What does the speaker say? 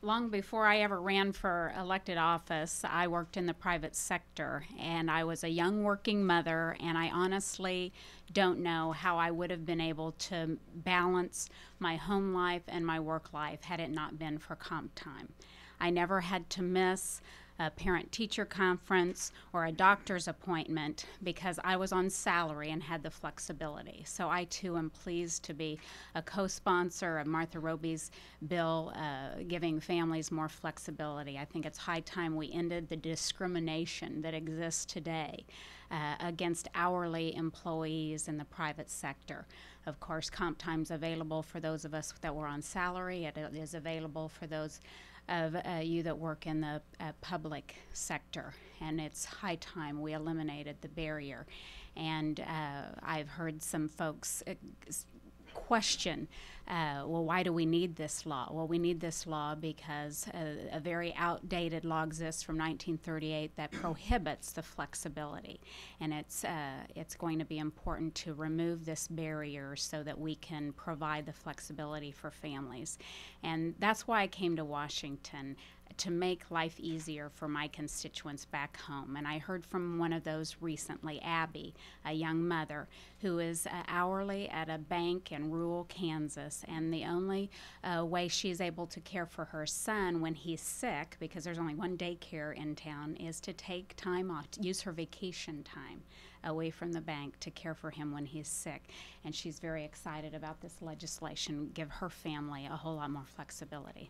Long before I ever ran for elected office, I worked in the private sector, and I was a young working mother, and I honestly don't know how I would have been able to balance my home life and my work life had it not been for comp time. I never had to miss a parent teacher conference or a doctor's appointment because I was on salary and had the flexibility. So I too am pleased to be a co-sponsor of Martha Roby's bill giving families more flexibility. I think it's high time we ended the discrimination that exists today against hourly employees in the private sector. Of course, comp time's available for those of us that were on salary. It is available for those of you that work in the public sector, and it's high time we eliminated the barrier. And I've heard some folks question, well, why do we need this law? Well, we need this law because a very outdated law exists from 1938 that prohibits the flexibility, and it's going to be important to remove this barrier so that we can provide the flexibility for families. And that's why I came to Washington, to make life easier for my constituents back home. And I heard from one of those recently, Abby, a young mother who is hourly at a bank in rural Kansas, and the only way she's able to care for her son when he's sick, because there's only one daycare in town, is to take time off, use her vacation time away from the bank to care for him when he's sick. And she's very excited about this legislation, give her family a whole lot more flexibility.